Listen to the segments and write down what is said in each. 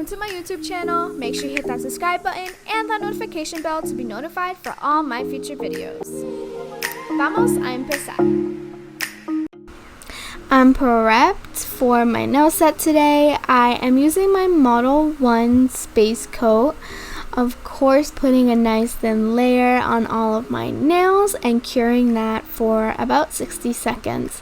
welcome to my YouTube channel. Make sure you hit that subscribe button and that notification bell to be notified for all my future videos. Vamos a empezar. I'm prepped for my nail set today. I am using my Model 1 Space Coat. Of course, putting a nice thin layer on all of my nails and curing that for about 60 seconds.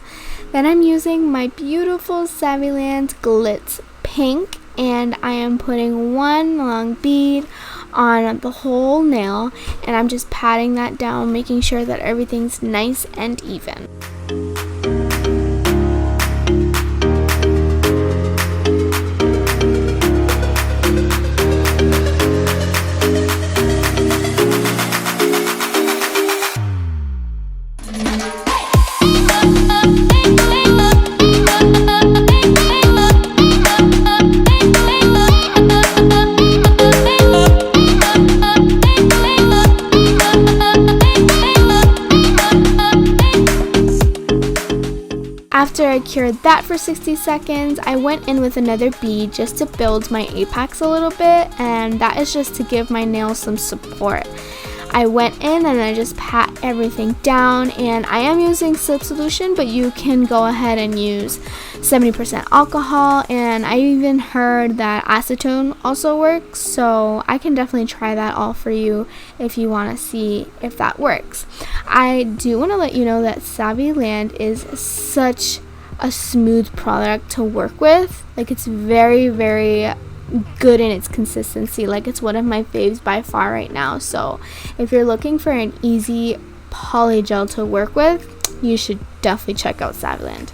Then I'm using my beautiful Saviland Glitz Pink, and I am putting one long bead on the whole nail, and I'm just patting that down, making sure that everything's nice and even. After I cured that for 60 seconds, I went in with another bead just to build my apex a little bit, and that is just to give my nails some support. I went in and I just pat everything down, and I am using soap solution, but you can go ahead and use 70% alcohol, and I even heard that acetone also works, so I can definitely try that all for you if you want to see if that works. I do want to let you know that Saviland is such a smooth product to work with. Like, it's very, very good in its consistency. Like, it's one of my faves by far right now. So if you're looking for an easy polygel to work with, you should definitely check out Saviland.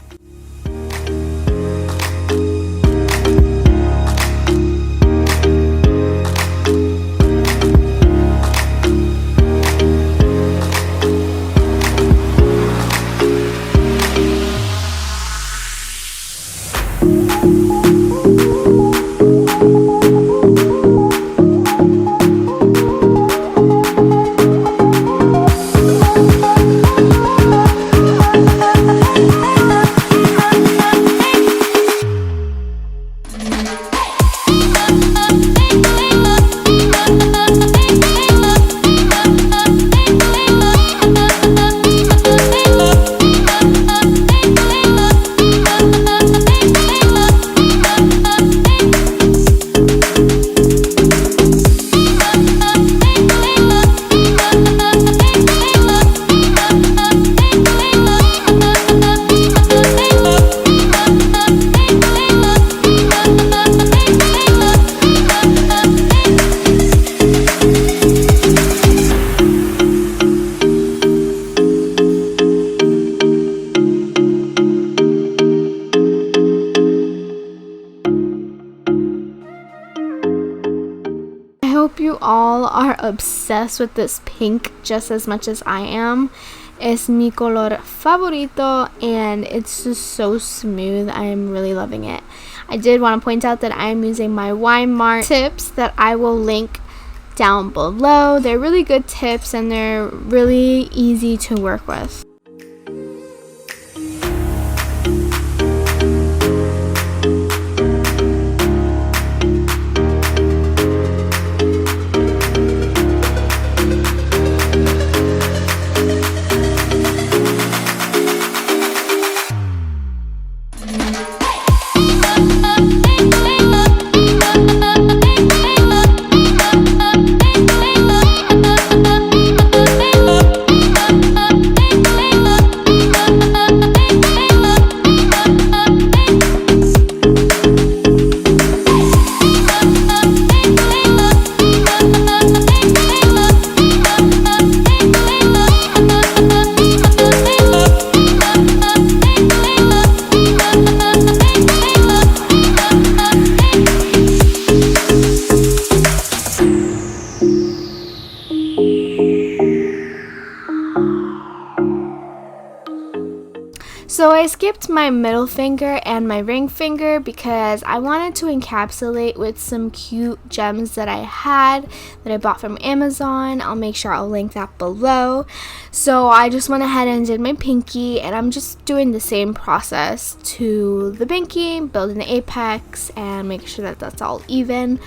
I hope you all are obsessed with this pink just as much as I am. Es mi color favorito, and it's just so smooth. I am really loving it. I did want to point out that I am using my Weimar tips that I will link down below. They're really good tips and they're really easy to work with. So I I skipped my middle finger and my ring finger because I wanted to encapsulate with some cute gems that I had that I bought from Amazon. I'll make sure I'll link that below. So I just went ahead and did my pinky, and I'm just doing the same process to the pinky, building the apex and making sure that that's all even.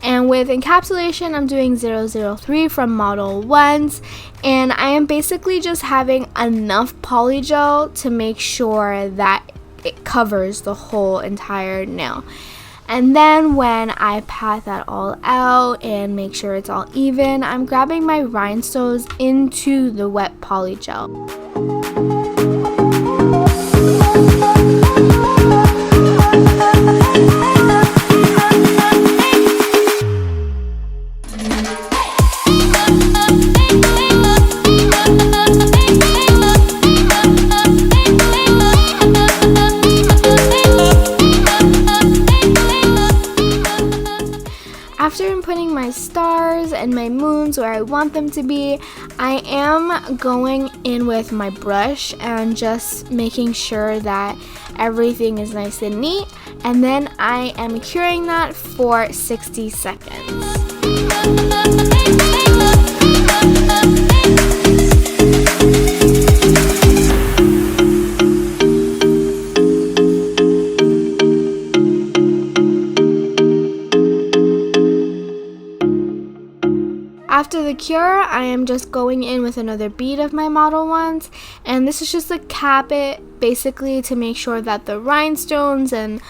And with encapsulation, I'm doing 003 from Model 1s, and I am basically just having enough polygel to make sure that it covers the whole entire nail. And then when I pat that all out and make sure it's all even, I'm grabbing my rhinestones into the wet polygel. After inputting my stars and my moons where I want them to be, I am going in with my brush and just making sure that everything is nice and neat, and then I am curing that for 60 seconds. After the cure, I am just going in with another bead of my Model 1s, and this is just to cap it, basically to make sure that the rhinestones and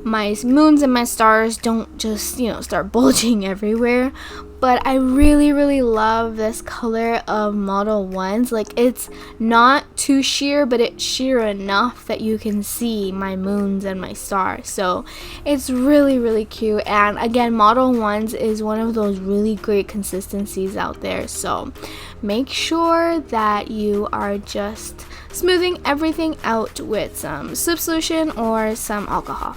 my moons and my stars don't just, start bulging everywhere. But I really love this color of Model 1s. Like, it's not too sheer, but it's sheer enough that you can see my moons and my stars. So it's really cute. And again, Model 1s is one of those really great consistencies out there. So make sure that you are just smoothing everything out with some slip solution or some alcohol.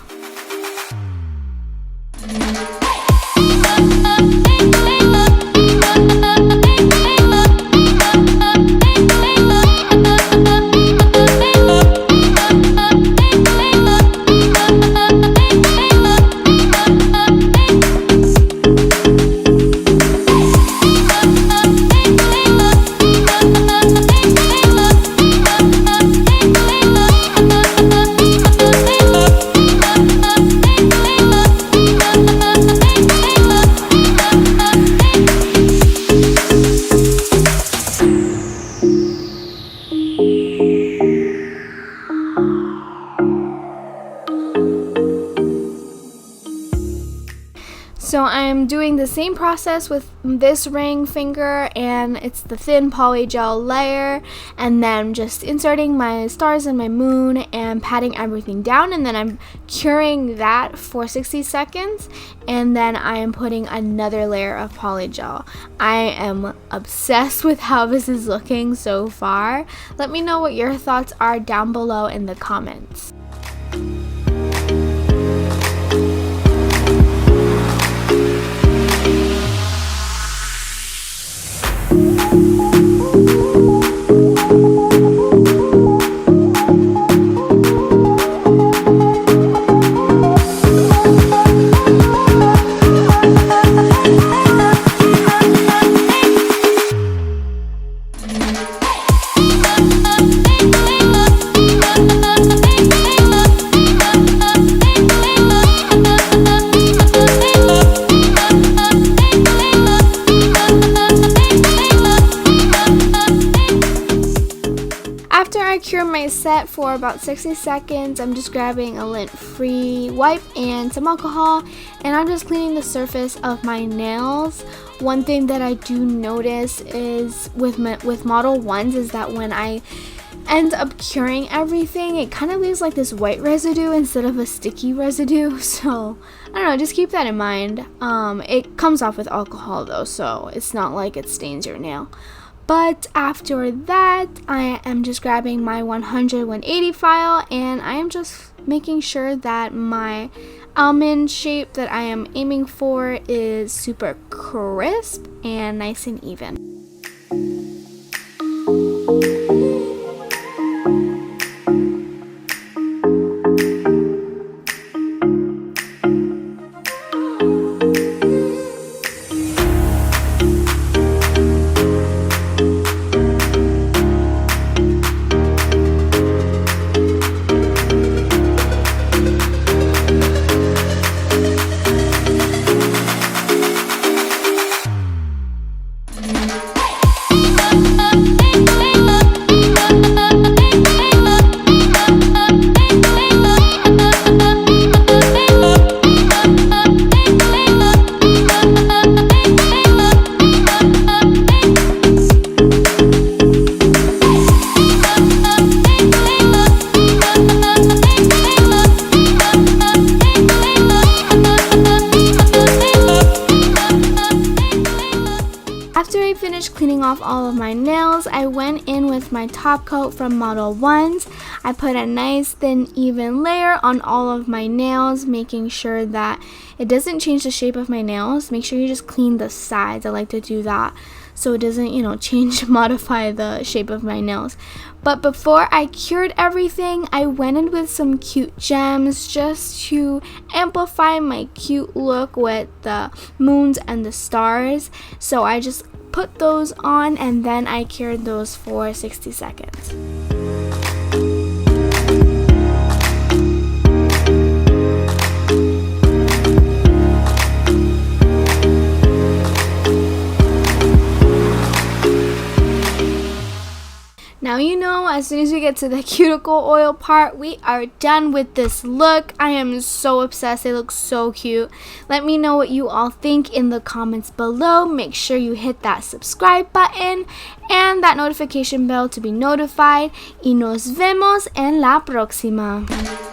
So I'm doing the same process with this ring finger, and it's the thin polygel layer, and then just inserting my stars and my moon and patting everything down, and then I'm curing that for 60 seconds, and then I am putting another layer of polygel. I am obsessed with how this is looking so far. Let me know what your thoughts are down below in the comments. Cure my set for about 60 seconds. I'm just grabbing a lint-free wipe and some alcohol, and I'm just cleaning the surface of my nails. One thing that I do notice is with Model 1s is that when I end up curing everything, it kind of leaves like this white residue instead of a sticky residue. So I don't know, just keep that in mind. It comes off with alcohol though, so it's not like it stains your nail. But after that, I am just grabbing my 100-180 file, and I am just making sure that my almond shape that I am aiming for is super crisp and nice and even. off all of my nails, I went in with my top coat from Model 1s. I put a nice thin even layer on all of my nails, making sure that it doesn't change the shape of my nails. Make sure you just clean the sides. I like to do that so it doesn't, modify the shape of my nails. But before I cured everything, I went in with some cute gems just to amplify my cute look with the moons and the stars. So I just put those on and then I cured those for 60 seconds. Now as soon as we get to the cuticle oil part, we are done with this look. I am so obsessed. They look so cute. Let me know what you all think in the comments below. Make sure you hit that subscribe button and that notification bell to be notified. Y nos vemos en la próxima.